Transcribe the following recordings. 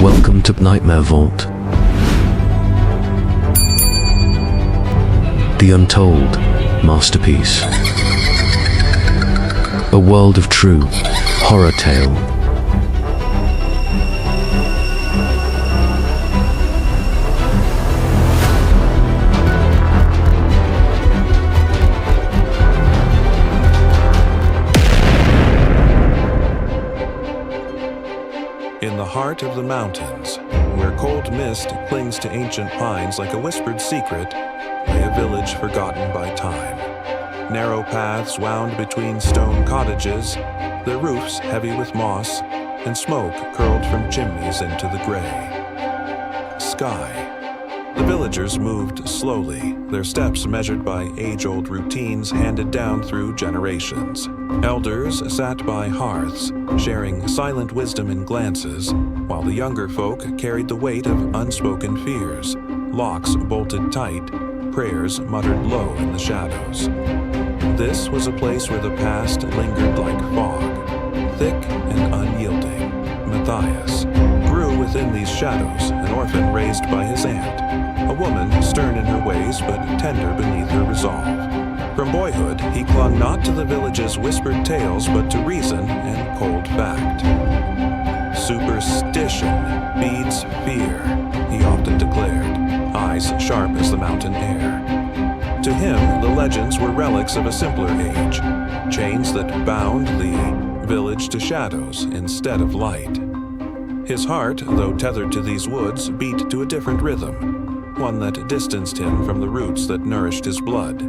Welcome to Nightmare Vault. The untold masterpiece. A world of true horror tale. In the heart of the mountains, where cold mist clings to ancient pines like a whispered secret, lay a village forgotten by time. Narrow paths wound between stone cottages, their roofs heavy with moss, and smoke curled from chimneys into the gray sky. The villagers moved slowly, their steps measured by age-old routines handed down through generations. Elders sat by hearths, sharing silent wisdom in glances, while the younger folk carried the weight of unspoken fears, locks bolted tight, prayers muttered low in the shadows. This was a place where the past lingered like fog, thick and unyielding. Matthias grew within these shadows, an orphan raised by his aunt, a woman stern in her ways but tender beneath her resolve. From boyhood, he clung not to the village's whispered tales but to reason and cold fact. Superstition feeds fear, he often declared, eyes sharp as the mountain air. To him, the legends were relics of a simpler age, chains that bound the village to shadows instead of light. His heart, though tethered to these woods, beat to a different rhythm, one that distanced him from the roots that nourished his blood.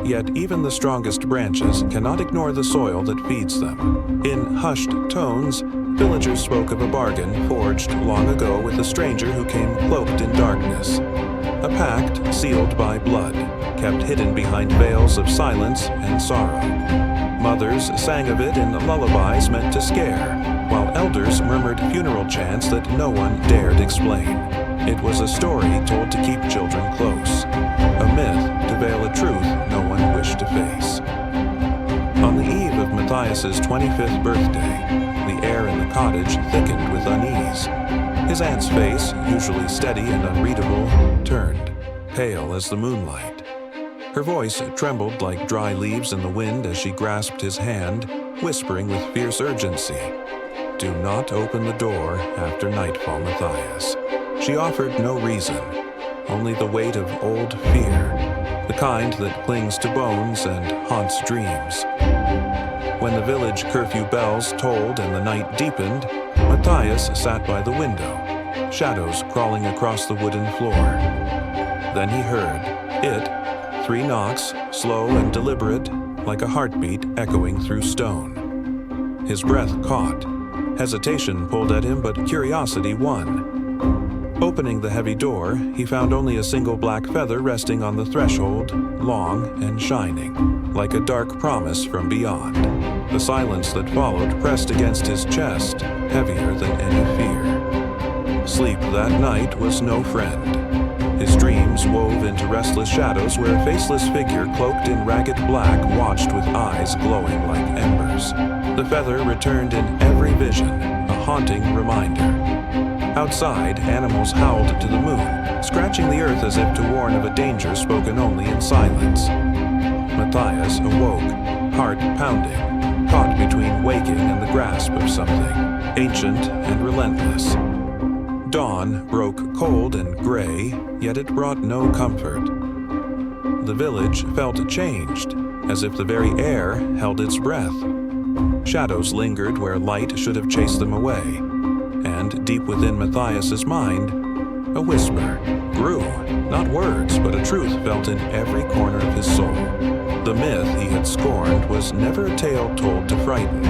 Yet even the strongest branches cannot ignore the soil that feeds them. In hushed tones, villagers spoke of a bargain forged long ago with a stranger who came cloaked in darkness. A pact sealed by blood, kept hidden behind veils of silence and sorrow. Mothers sang of it in lullabies meant to scare, while elders murmured funeral chants that no one dared explain. It was a story told to keep children close, a myth to veil a truth no one wished to face. On the eve of Matthias's 25th birthday, the air in the cottage thickened with unease. His aunt's face, usually steady and unreadable, turned, pale as the moonlight. Her voice trembled like dry leaves in the wind as she grasped his hand, whispering with fierce urgency, "Do not open the door after nightfall, Matthias." She offered no reason, only the weight of old fear, the kind that clings to bones and haunts dreams. When the village curfew bells tolled and the night deepened, Matthias sat by the window, shadows crawling across the wooden floor. Then he heard it, 3 knocks, slow and deliberate, like a heartbeat echoing through stone. His breath caught. Hesitation pulled at him, but curiosity won. Opening the heavy door, he found only a single black feather resting on the threshold, long and shining, like a dark promise from beyond. The silence that followed pressed against his chest, heavier than any fear. Sleep that night was no friend. His dreams wove into restless shadows where a faceless figure cloaked in ragged black watched with eyes glowing like embers. The feather returned in every vision, a haunting reminder. Outside, animals howled to the moon, scratching the earth as if to warn of a danger spoken only in silence. Matthias awoke, heart pounding, caught between waking and the grasp of something, ancient and relentless. Dawn broke cold and gray, yet it brought no comfort. The village felt changed, as if the very air held its breath. Shadows lingered where light should have chased them away. And deep within Matthias's mind, a whisper grew, not words, but a truth felt in every corner of his soul. The myth he had scorned was never a tale told to frighten.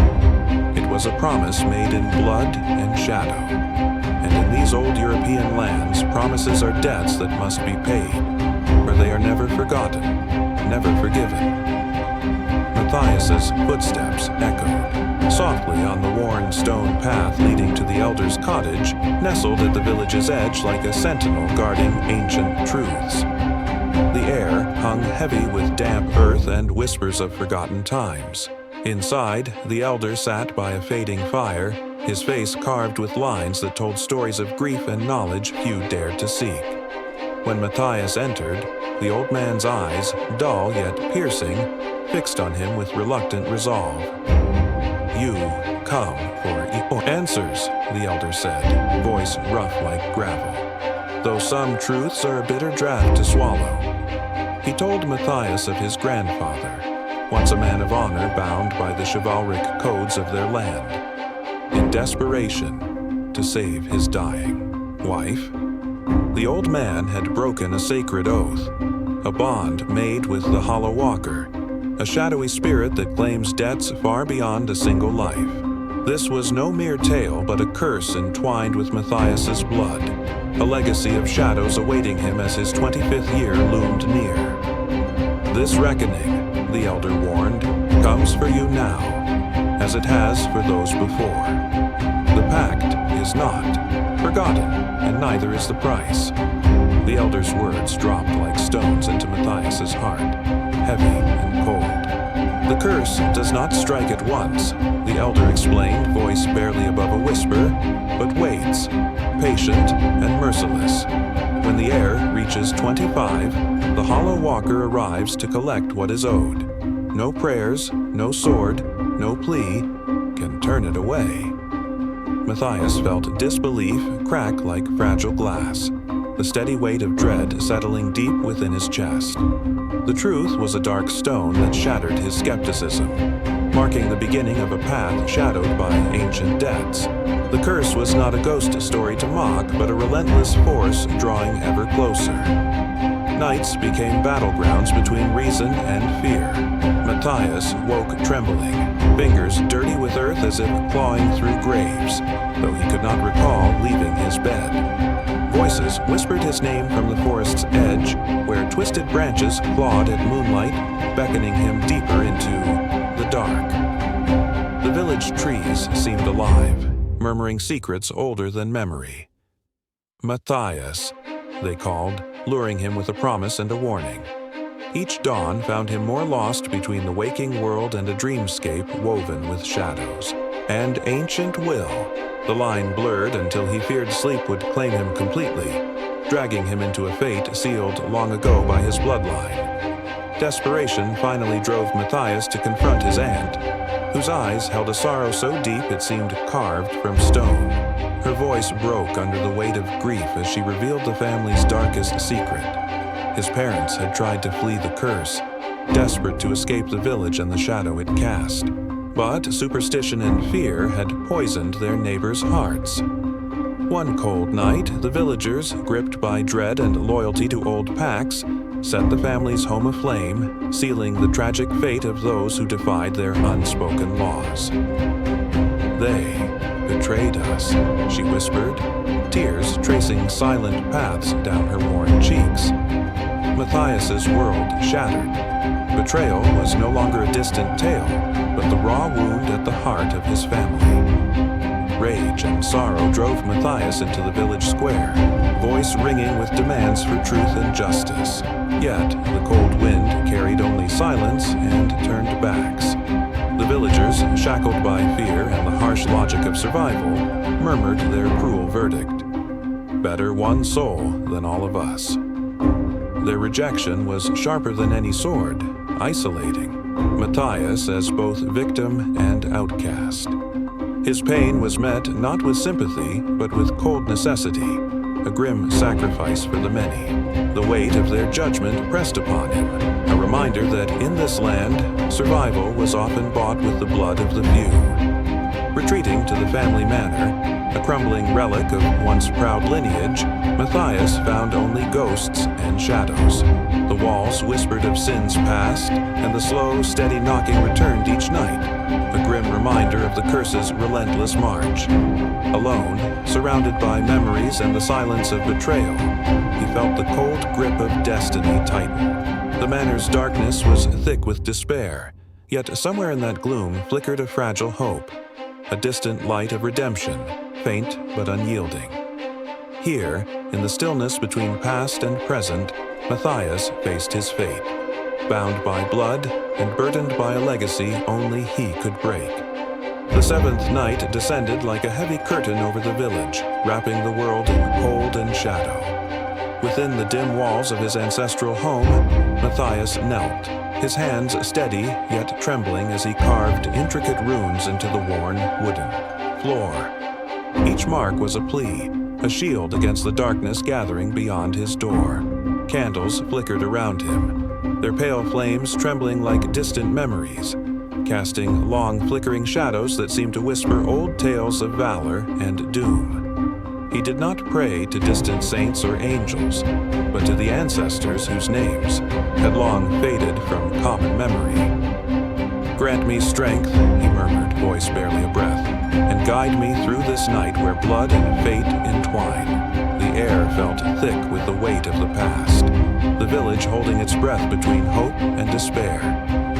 It was a promise made in blood and shadow. And in these old European lands, promises are debts that must be paid, for they are never forgotten, never forgiven. Matthias's footsteps echoed, softly on the worn stone path leading to the elder's cottage, nestled at the village's edge like a sentinel guarding ancient truths. The air hung heavy with damp earth and whispers of forgotten times. Inside, the elder sat by a fading fire, his face carved with lines that told stories of grief and knowledge few dared to seek. When Matthias entered, the old man's eyes, dull yet piercing, fixed on him with reluctant resolve. "You come for answers," the elder said, voice rough like gravel, "though some truths are a bitter draught to swallow." He told Matthias of his grandfather, once a man of honor bound by the chivalric codes of their land, in desperation to save his dying wife. The old man had broken a sacred oath, a bond made with the Hollow Walker, a shadowy spirit that claims debts far beyond a single life. This was no mere tale, but a curse entwined with Matthias's blood, a legacy of shadows awaiting him as his 25th year loomed near. "This reckoning," the elder warned, "comes for you now, as it has for those before. The pact is not forgotten, and neither is the price." The elder's words dropped like stones into Matthias's heart, heavy and cold. "The curse does not strike at once," the elder explained, voice barely above a whisper, "but waits, patient and merciless. When the heir reaches 25, the Hollow Walker arrives to collect what is owed. No prayers, no sword, no plea can turn it away." Matthias felt disbelief crack like fragile glass, the steady weight of dread settling deep within his chest. The truth was a dark stone that shattered his skepticism, marking the beginning of a path shadowed by ancient debts. The curse was not a ghost story to mock, but a relentless force drawing ever closer. Nights became battlegrounds between reason and fear. Matthias woke trembling, fingers dirty with earth as if clawing through graves, though he could not recall leaving his bed. Voices whispered his name from the forest's edge, where twisted branches clawed at moonlight, beckoning him deeper into the dark. The village trees seemed alive, murmuring secrets older than memory. "Matthias," they called, luring him with a promise and a warning. Each dawn found him more lost between the waking world and a dreamscape woven with shadows. And ancient will. The line blurred until he feared sleep would claim him completely, dragging him into a fate sealed long ago by his bloodline. Desperation finally drove Matthias to confront his aunt, whose eyes held a sorrow so deep it seemed carved from stone. Her voice broke under the weight of grief as she revealed the family's darkest secret. His parents had tried to flee the curse, desperate to escape the village and the shadow it cast. But superstition and fear had poisoned their neighbors' hearts. One cold night, the villagers, gripped by dread and loyalty to old pacts, set the family's home aflame, sealing the tragic fate of those who defied their unspoken laws. "They betrayed us," she whispered, tears tracing silent paths down her worn cheeks. Matthias's world shattered. Betrayal was no longer a distant tale, but the raw wound at the heart of his family. Rage and sorrow drove Matthias into the village square, voice ringing with demands for truth and justice. Yet the cold wind carried only silence and turned backs. The villagers, shackled by fear and the harsh logic of survival, murmured their cruel verdict. "Better one soul than all of us." Their rejection was sharper than any sword, isolating Matthias as both victim and outcast. His pain was met not with sympathy, but with cold necessity, a grim sacrifice for the many. The weight of their judgment pressed upon him, a reminder that in this land, survival was often bought with the blood of the few. Retreating to the family manor, a crumbling relic of once proud lineage, Matthias found only ghosts and shadows. The walls whispered of sins past, and the slow, steady knocking returned each night, a grim reminder of the curse's relentless march. Alone, surrounded by memories and the silence of betrayal, he felt the cold grip of destiny tighten. The manor's darkness was thick with despair, yet somewhere in that gloom flickered a fragile hope, a distant light of redemption, faint but unyielding. Here, in the stillness between past and present, Matthias faced his fate, bound by blood and burdened by a legacy only he could break. The seventh night descended like a heavy curtain over the village, wrapping the world in cold and shadow. Within the dim walls of his ancestral home, Matthias knelt, his hands steady yet trembling as he carved intricate runes into the worn wooden floor. Each mark was a plea, a shield against the darkness gathering beyond his door. Candles flickered around him, their pale flames trembling like distant memories, casting long flickering shadows that seemed to whisper old tales of valor and doom. He did not pray to distant saints or angels, but to the ancestors whose names had long faded from common memory. "Grant me strength," he murmured, voice barely a breath, "and guide me through this night where blood and fate entwine." The air felt thick with the weight of the past, the village holding its breath between hope and despair,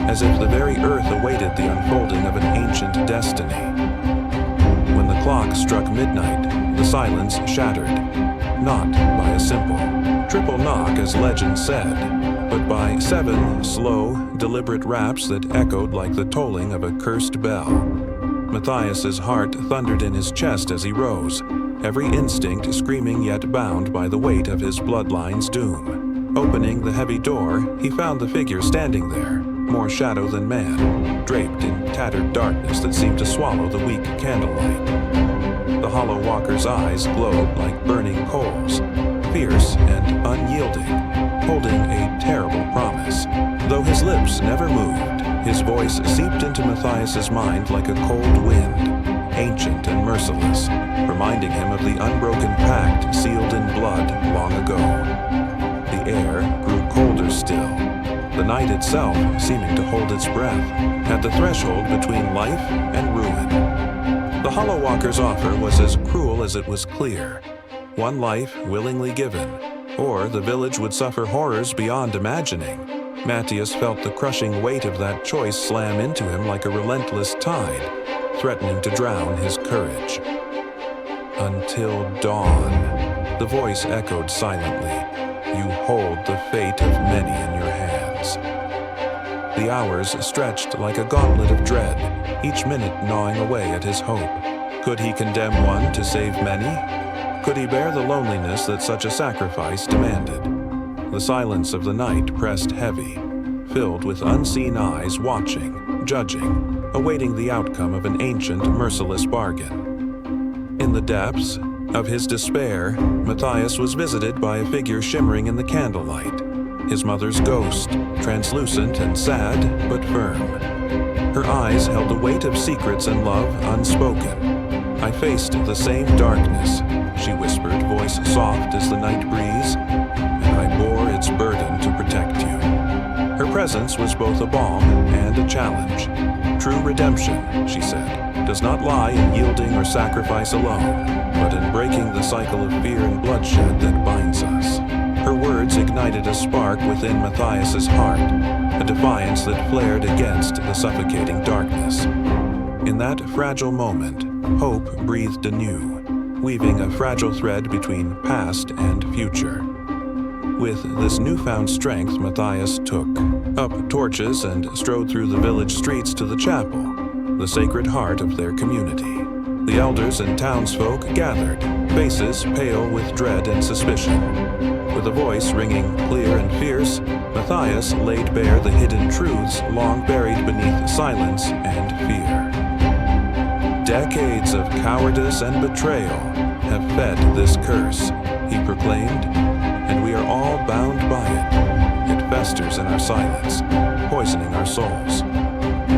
as if the very earth awaited the unfolding of an ancient destiny. When the clock struck midnight, the silence shattered, not by a simple, triple knock as legend said, but by 7 slow, deliberate raps that echoed like the tolling of a cursed bell. Matthias's heart thundered in his chest as he rose, every instinct screaming yet bound by the weight of his bloodline's doom. Opening the heavy door, he found the figure standing there, more shadow than man, draped in tattered darkness that seemed to swallow the weak candlelight. The hollow walker's eyes glowed like burning coals, fierce and unyielding, holding a terrible promise. Though his lips never moved, his voice seeped into Matthias's mind like a cold wind, ancient and merciless, reminding him of the unbroken pact sealed in blood long ago. The air grew colder still, the night itself seeming to hold its breath, at the threshold between life and ruin. The Hollow Walker's offer was as cruel as it was clear. One life willingly given, or the village would suffer horrors beyond imagining. Matthias felt the crushing weight of that choice slam into him like a relentless tide, threatening to drown his courage. "Until dawn," the voice echoed silently. "You hold the fate of many in your hands." The hours stretched like a gauntlet of dread, each minute gnawing away at his hope. Could he condemn one to save many? Could he bear the loneliness that such a sacrifice demanded? The silence of the night pressed heavy, filled with unseen eyes watching, judging, awaiting the outcome of an ancient, merciless bargain. In the depths of his despair, Matthias was visited by a figure shimmering in the candlelight, his mother's ghost, translucent and sad but firm. Her eyes held the weight of secrets and love unspoken. "I faced the same darkness," she whispered, voice soft as the night breeze, "and I bore its burden to protect you." Her presence was both a balm and a challenge. "True redemption," she said, "does not lie in yielding or sacrifice alone, but in breaking the cycle of fear and bloodshed that binds us." Her words ignited a spark within Matthias's heart, a defiance that flared against the suffocating darkness. In that fragile moment, hope breathed anew, weaving a fragile thread between past and future. With this newfound strength, Matthias took up torches and strode through the village streets to the chapel, the sacred heart of their community. The elders and townsfolk gathered, faces pale with dread and suspicion. With a voice ringing clear and fierce, Matthias laid bare the hidden truths long buried beneath silence and fear. "Decades of cowardice and betrayal have fed this curse," he proclaimed, "and we are all bound by it. It festers in our silence, poisoning our souls."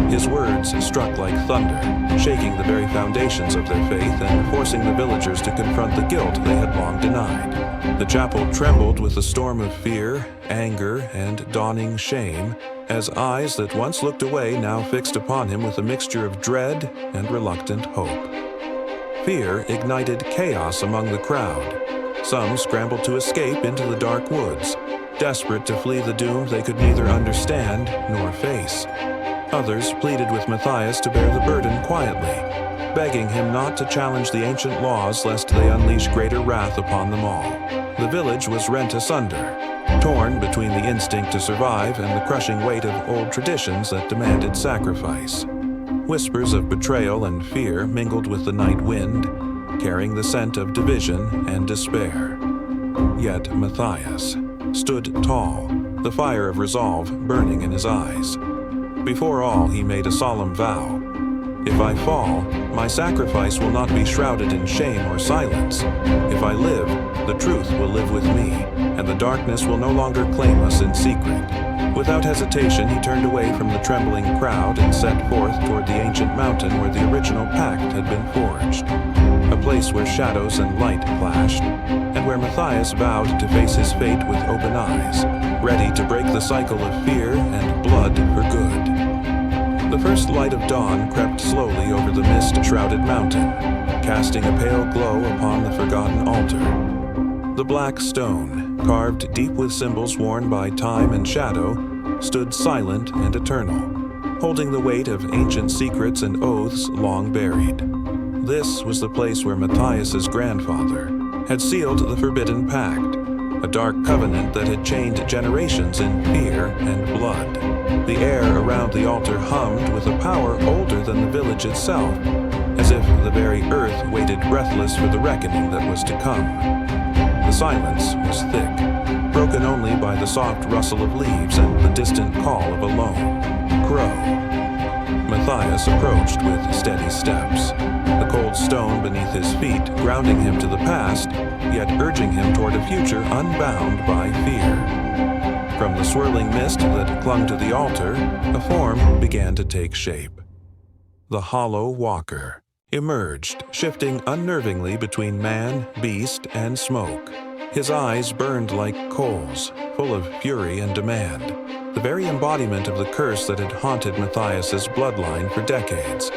His words struck like thunder, shaking the very foundations of their faith and forcing the villagers to confront the guilt they had long denied. The chapel trembled with a storm of fear, anger, and dawning shame, as eyes that once looked away now fixed upon him with a mixture of dread and reluctant hope. Fear ignited chaos among the crowd. Some scrambled to escape into the dark woods, desperate to flee the doom they could neither understand nor face. Others pleaded with Matthias to bear the burden quietly, begging him not to challenge the ancient laws lest they unleash greater wrath upon them all. The village was rent asunder, torn between the instinct to survive and the crushing weight of old traditions that demanded sacrifice. whispers of betrayal and fear mingled with the night wind, carrying the scent of division and despair. Yet Matthias stood tall, the fire of resolve burning in his eyes. Before all, he made a solemn vow. If I fall, my sacrifice will not be shrouded in shame or silence. If I live, the truth will live with me, and the darkness will no longer claim us in secret. Without hesitation, he turned away from the trembling crowd and set forth toward the ancient mountain where the original pact had been forged. A place where shadows and light clashed, and where Matthias vowed to face his fate with open eyes, ready to break the cycle of fear and blood for good. The first light of dawn crept slowly over the mist-shrouded mountain, casting a pale glow upon the forgotten altar. The black stone, carved deep with symbols worn by time and shadow, stood silent and eternal, holding the weight of ancient secrets and oaths long buried. This was the place where Matthias's grandfather had sealed the forbidden pact, a dark covenant that had chained generations in fear and blood. The air around the altar hummed with a power older than the village itself, as if the very earth waited breathless for the reckoning that was to come. The silence was thick, broken only by the soft rustle of leaves and the distant call of a lone crow. Matthias approached with steady steps, the cold stone beneath his feet grounding him to the past, yet urging him toward a future unbound by fear. From the swirling mist that clung to the altar, a form began to take shape. The Hollow Walker emerged, shifting unnervingly between man, beast, and smoke. His eyes burned like coals, full of fury and demand, the very embodiment of the curse that had haunted Matthias's bloodline for decades.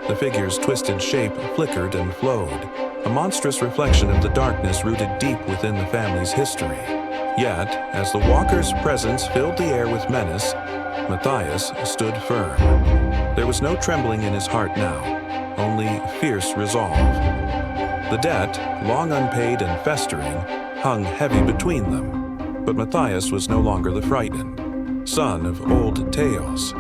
The figure's twisted shape flickered and flowed, a monstrous reflection of the darkness rooted deep within the family's history. Yet, as the walker's presence filled the air with menace, Matthias stood firm. There was no trembling in his heart now, only fierce resolve. The debt, long unpaid and festering, hung heavy between them, but Matthias was no longer the frightened son of old tales.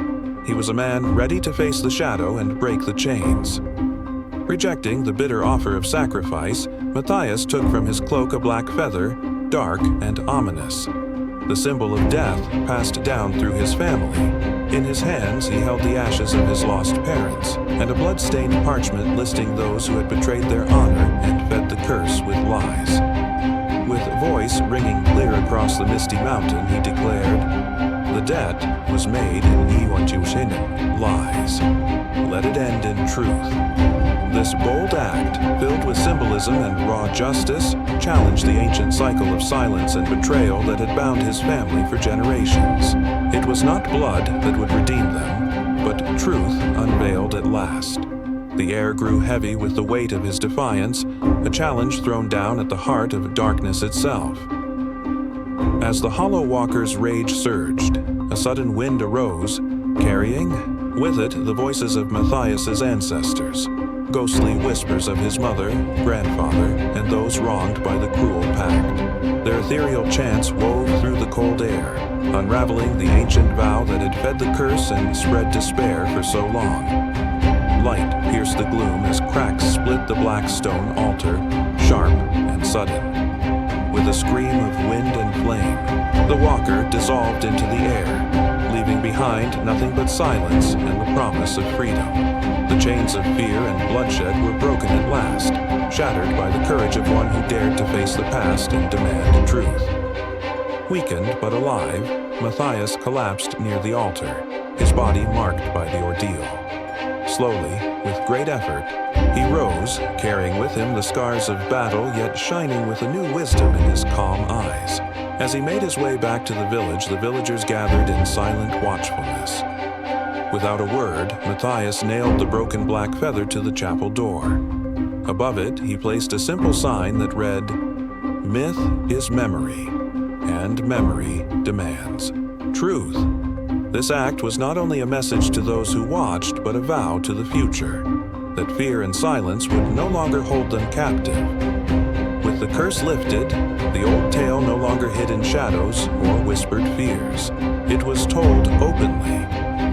He was a man ready to face the shadow and break the chains. Rejecting the bitter offer of sacrifice, Matthias took from his cloak a black feather, dark and ominous, the symbol of death passed down through his family. In his hands he held the ashes of his lost parents, and a blood-stained parchment listing those who had betrayed their honor and fed the curse with lies. With voice ringing clear across the misty mountain, he declared, "The debt was made in Iwanchiushinen lies. Let it end in truth." This bold act, filled with symbolism and raw justice, challenged the ancient cycle of silence and betrayal that had bound his family for generations. It was not blood that would redeem them, but truth unveiled at last. The air grew heavy with the weight of his defiance, a challenge thrown down at the heart of darkness itself. As the Hollow Walker's rage surged, a sudden wind arose, carrying with it the voices of Matthias's ancestors, ghostly whispers of his mother, grandfather, and those wronged by the cruel pact. Their ethereal chants wove through the cold air, unraveling the ancient vow that had fed the curse and spread despair for so long. Light pierced the gloom as cracks split the black stone altar, sharp and sudden. With a scream of wind and flame, the walker dissolved into the air, leaving behind nothing but silence and the promise of freedom. The chains of fear and bloodshed were broken at last, shattered by the courage of one who dared to face the past and demand truth. Weakened but alive, Matthias collapsed near the altar, his body marked by the ordeal. Slowly, with great effort, he rose, carrying with him the scars of battle, yet shining with a new wisdom in his calm eyes. As he made his way back to the village, the villagers gathered in silent watchfulness. Without a word, Matthias nailed the broken black feather to the chapel door. Above it, he placed a simple sign that read, "Myth is memory, and memory demands truth." This act was not only a message to those who watched, but a vow to the future, that fear and silence would no longer hold them captive. With the curse lifted, the old tale no longer hid in shadows or whispered fears. It was told openly,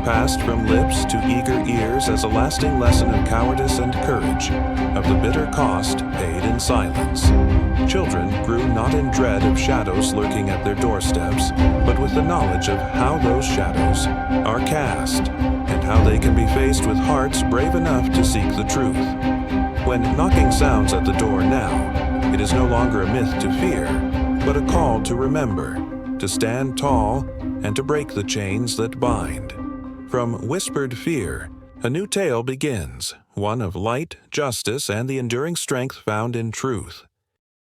passed from lips to eager ears as a lasting lesson of cowardice and courage, of the bitter cost paid in silence. Children grew not in dread of shadows lurking at their doorsteps, but with the knowledge of how those shadows are cast, and how they can be faced with hearts brave enough to seek the truth. When knocking sounds at the door now, it is no longer a myth to fear, but a call to remember, to stand tall, and to break the chains that bind. From whispered fear, a new tale begins, one of light, justice, and the enduring strength found in truth.